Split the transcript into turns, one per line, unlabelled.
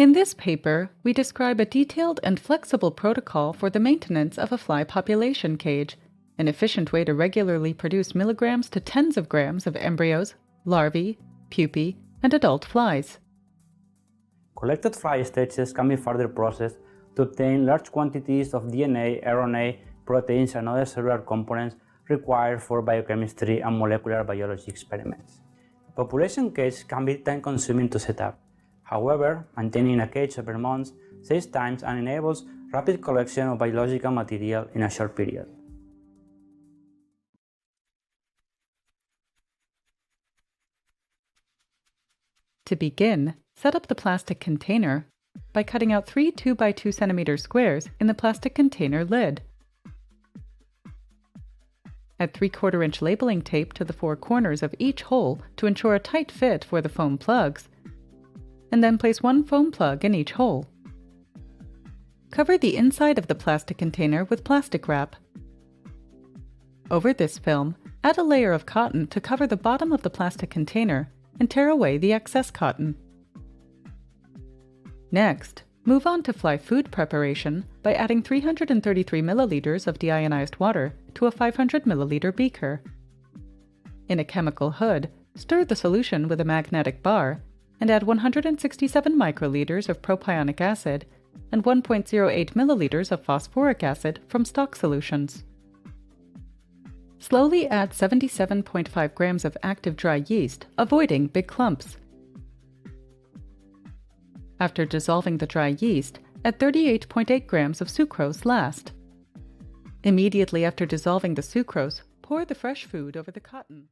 In this paper, we describe a detailed and flexible protocol for the maintenance of a fly population cage, an efficient way to regularly produce milligrams to tens of grams of embryos, larvae, pupae, and adult flies.
Collected fly stages can be further processed to obtain large quantities of DNA, RNA, proteins, and other cellular components required for biochemistry and molecular biology experiments. A population cage can be time-consuming to set up. However, maintaining a cage over months saves time and enables rapid collection of biological material in a short period.
To begin, set up the plastic container by cutting out 3 2x2 cm squares in the plastic container lid. Add 3/4 inch labeling tape to the 4 corners of each hole to ensure a tight fit for the foam plugs, and then place 1 foam plug in each hole. Cover the inside of the plastic container with plastic wrap. Over this film, add a layer of cotton to cover the bottom of the plastic container and tear away the excess cotton. Next, move on to fly food preparation by adding 333 milliliters of deionized water to a 500 milliliter beaker. In a chemical hood, stir the solution with a magnetic bar and add 167 microliters of propionic acid and 1.08 milliliters of phosphoric acid from stock solutions. Slowly add 77.5 grams of active dry yeast, avoiding big clumps. After dissolving the dry yeast, add 38.8 grams of sucrose last. Immediately after dissolving the sucrose, pour the fresh food over the cotton.